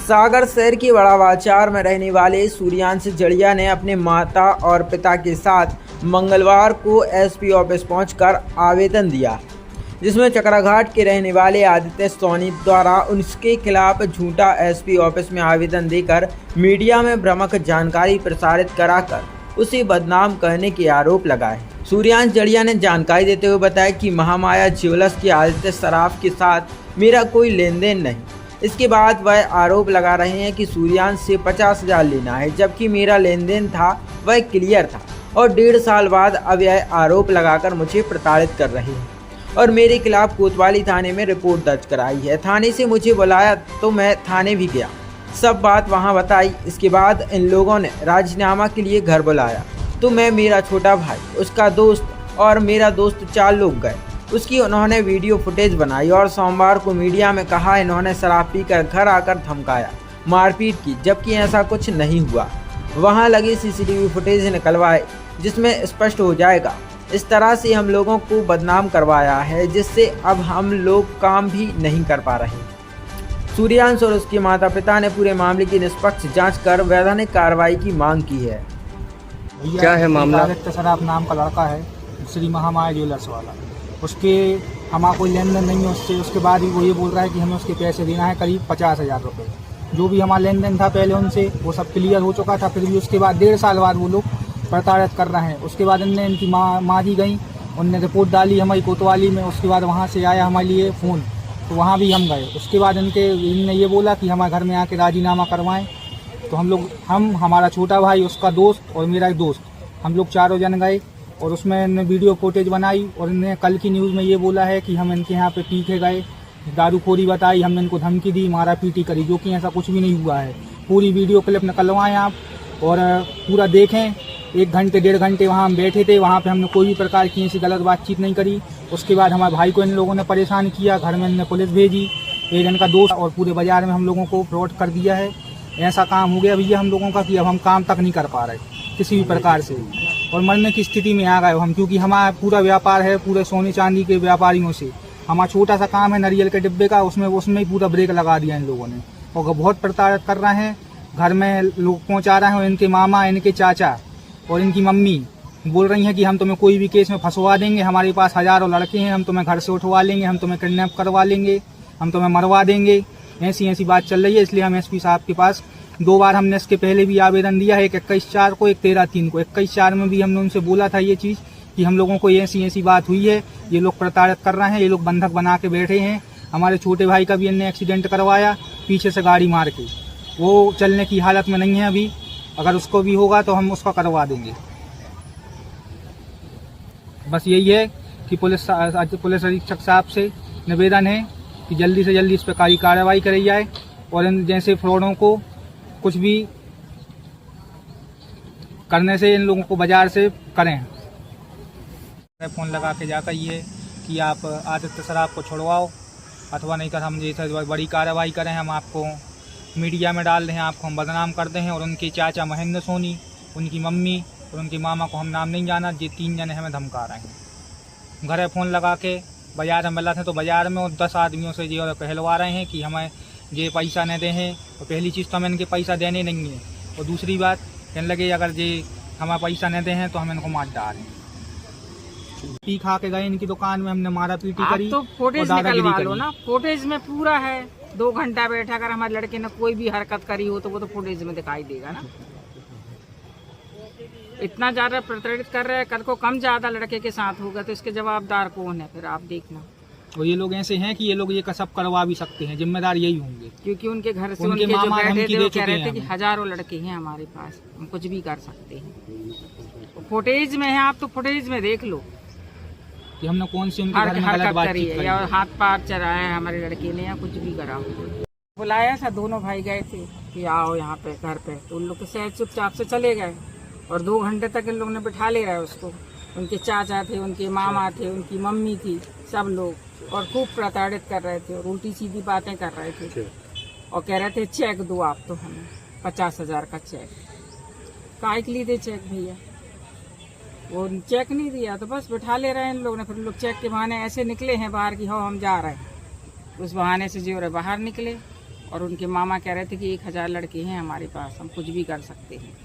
सागर शहर की बड़ा बाजार में रहने वाले सूर्यांश जड़िया ने अपने माता और पिता के साथ मंगलवार को एसपी ऑफिस पहुंचकर आवेदन दिया, जिसमें चकराघाट के रहने वाले आदित्य सोनी द्वारा उनके खिलाफ झूठा एसपी ऑफिस में आवेदन देकर मीडिया में भ्रामक जानकारी प्रसारित कराकर उसे बदनाम करने के आरोप लगाए। सूर्यांश जड़िया ने जानकारी देते हुए बताया कि महामाया ज्वेलर्स के आदित्य सराफ के साथ मेरा कोई लेन देन नहीं। इसके बाद वह आरोप लगा रहे हैं कि सूर्यांश से 50,000 लेना है, जबकि मेरा लेन देन था वह क्लियर था और 1.5 साल बाद अब यह आरोप लगाकर मुझे प्रताड़ित कर रहे हैं और मेरे खिलाफ कोतवाली थाने में रिपोर्ट दर्ज कराई है। थाने से मुझे बुलाया तो मैं थाने भी गया, सब बात वहां बताई। इसके बाद इन लोगों ने राजीनामा के लिए घर बुलाया तो मैं, मेरा छोटा भाई, उसका दोस्त और मेरा दोस्त 4 लोग गए। उसकी उन्होंने वीडियो फुटेज बनाई और सोमवार को मीडिया में कहा इन्होंने शराब पीकर घर आकर धमकाया, मारपीट की, जबकि ऐसा कुछ नहीं हुआ। वहां लगे सीसीटीवी फुटेज निकलवाए जिसमें स्पष्ट हो जाएगा। इस तरह से हम लोगों को बदनाम करवाया है, जिससे अब हम लोग काम भी नहीं कर पा रहे। सूर्यांश और उसके माता पिता ने पूरे मामले की निष्पक्ष जांच कर वैधानिक कार्रवाई की मांग की है। क्या है मामला? आदित्य सराफ नाम का लड़का है, श्री महामाया ज्वेलर्स वाला। उसके हमारा कोई लेन देन नहीं है उससे। उसके बाद ही वो ये बोल रहा है कि हमें उसके पैसे देना है करीब 50,000 रुपये। जो भी हमारा लेन देन था पहले उनसे वो सब क्लियर हो चुका था। फिर भी उसके बाद 1.5 साल बाद वो लोग प्रताड़ित कर रहे हैं। उसके बाद इनकी माँ जी गई, उनने रिपोर्ट डाली हमारी कोतवाली में। उसके बाद वहाँ से आया हमारे लिए फ़ोन, तो वहाँ भी हम गए। उसके बाद इनने ये बोला कि हमारे घर में आके राजीनामा करवाएं। तो हमारा छोटा भाई, उसका दोस्त और मेरा एक दोस्त, हम लोग 4 जन गए और उसमें इन्हें वीडियो फुटेज बनाई और इन्हें कल की न्यूज़ में ये बोला है कि हम इनके यहाँ पे पी के गए, दारूखोरी बताई, हमने इनको धमकी दी, मारा पीटी करी, जो कि ऐसा कुछ भी नहीं हुआ है। पूरी वीडियो क्लिप निकलवाएं आप और पूरा देखें। 1 घंटे 1.5 घंटे वहाँ हम बैठे थे, वहाँ पे हमने कोई भी प्रकार की ऐसी गलत बातचीत नहीं करी। उसके बाद हमारे भाई को इन लोगों ने परेशान किया, घर में इनने पुलिस भेजी, एक जन का दोस्त, और पूरे बाज़ार में हम लोगों को फ्रॉड कर दिया है। ऐसा काम हो गया भैया हम लोगों का कि अब हम काम तक नहीं कर पा रहे किसी भी प्रकार से, और मरने की स्थिति में आ गए हम, क्योंकि हमारा पूरा व्यापार है पूरे सोने चांदी के व्यापारियों से। हमारा छोटा सा काम है नारियल के डिब्बे का, उसमें ही पूरा ब्रेक लगा दिया इन लोगों ने और बहुत प्रताड़ित कर रहे हैं। घर में लोग पहुंचा रहे हैं, इनके मामा, इनके चाचा और इनकी मम्मी बोल रही हैं कि हम तुम्हें कोई भी केस में फंसवा देंगे, हमारे पास हज़ारों लड़के हैं, हम तुम्हें घर से उठवा लेंगे, हम तुम्हें किडनैप करवा लेंगे, हम तुम्हें मरवा देंगे। ऐसी बात चल रही है। इसलिए हम एसपी साहब के पास 2 बार हमने इसके पहले भी आवेदन दिया है, एक 21/4 को, एक 13/3 को। 21/4 में भी हमने उनसे बोला था ये चीज़ कि हम लोगों को ऐसी बात हुई है, ये लोग प्रताड़ित कर रहे हैं, ये लोग बंधक बना के बैठे हैं। हमारे छोटे भाई का भी इनने एक्सीडेंट करवाया पीछे से गाड़ी मार के, वो चलने की हालत में नहीं है अभी। अगर उसको भी होगा तो हम उसका करवा देंगे। बस यही है कि पुलिस अधीक्षक साहब से निवेदन है कि जल्दी से जल्दी इस पर कार्रवाई करी जाए और इन जैसे फ्रॉडों को कुछ भी करने से इन लोगों को बाजार से करें। फ़ोन लगा के जाकर ये कि आप आदित्य सराफ को छुड़वाओ, अथवा नहीं कर हम जैसे बड़ी कार्रवाई करें, हम आपको मीडिया में डाल दें, आपको हम बदनाम कर दें। और उनके चाचा महेंद्र सोनी, उनकी मम्मी और उनके मामा को हम नाम नहीं जाना, ये 3 जने हमें धमका रहे हैं। घर फ़ोन लगा के बाज़ार में मिला थे तो बाज़ार में 10 आदमियों से ये कहलवा रहे हैं कि हमें ये पैसा न दे हैं। और पहली चीज़ तो हमें इनके पैसा देने नहीं है, और दूसरी बात कहने लगे अगर ये हमें पैसा न दे हैं तो हम इनको मार डालें। पी खा के गए इनकी दुकान में, हमने मारा पीटी करी। तो फुटेज निकलवा लो ना, फुटेज में पूरा है। 2 घंटा बैठा, अगर हमारे लड़के ने कोई भी हरकत करी हो तो वो तो फुटेज में दिखाई देगा ना। इतना ज्यादा प्रताड़ित कर रहे हैं, कल को कम ज्यादा लड़के के साथ होगा तो इसके जवाबदार कौन है? फिर आप देखना। और ये लोग ऐसे हैं कि ये लोग ये कसब करवा भी सकते हैं, जिम्मेदार यही होंगे, क्योंकि उनके घर से उनके जो बैठे थे वो कह रहे थे कि हज़ारों लड़के हैं हमारे पास, हम कुछ भी कर सकते हैं। फुटेज में है, आप तो फुटेज में देख लो कि हमने कौन सी उनके घर में गलत बातचीत करी है, या हाथ पार चलाया है हमारे लड़के ने, या कुछ भी करा हो। बुलाया था, दोनों भाई गए थे कि आओ यहाँ पे घर पे, तो उन लोग के साथ चुपचाप से चले गए और 2 घंटे तक इन लोग ने बिठा ले रहे उसको। उनके चाचा थे, उनके मामा थे, उनकी मम्मी थी, सब लोग, और खूब प्रताड़ित कर रहे थे और उल्टी सीधी बातें कर रहे थे और कह रहे थे चेक दो आप तो हमें 50,000 का चेक। काहे के लिए दे चेक भैया? वो चेक नहीं दिया तो बस बिठा ले रहे हैं इन लोग ने। फिर लोग चेक के बहाने ऐसे निकले हैं बाहर की हम जा रहे हैं, उस बहाने से जो बाहर निकले और उनके मामा कह रहे थे कि 1000 लड़के हैं हमारे पास, हम कुछ भी कर सकते हैं।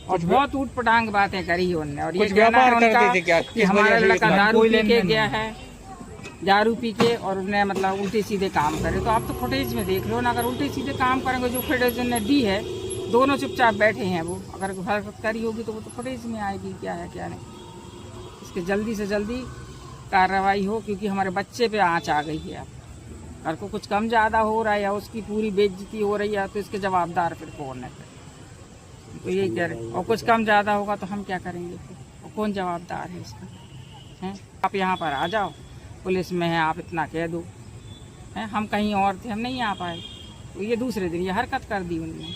और बहुत ऊट पटांग बातें करी उनने। और ये कहना है उनका कि हमारा लड़का दारू पी के गया है, दारू पी के, और उन्हें मतलब उल्टे सीधे काम करे। तो आप तो फुटेज में देख लो ना, अगर उल्टे सीधे काम करेंगे, जो फुटेज उन्होंने दी है, दोनों चुपचाप बैठे हैं, वो अगर हरकत करी होगी तो वो तो फुटेज में आएगी, क्या है क्या नहीं। इसके जल्दी से जल्दी कार्रवाई हो, क्योंकि हमारे बच्चे पे आँच आ गई है। अब अगर को कुछ कम ज़्यादा हो रहा है या उसकी पूरी बेइज्जती हो रही है तो इसके जवाबदार फिर कौन है? तो यही कह रहे, और कुछ कम ज़्यादा होगा तो हम क्या करेंगे फिर? और कौन जवाबदार है इसका? हैं, आप यहाँ पर आ जाओ, पुलिस में है, आप इतना कह दो। हैं, हम कहीं और थे, हम नहीं आ पाए, तो ये दूसरे दिन ये हरकत कर दी उन्होंने।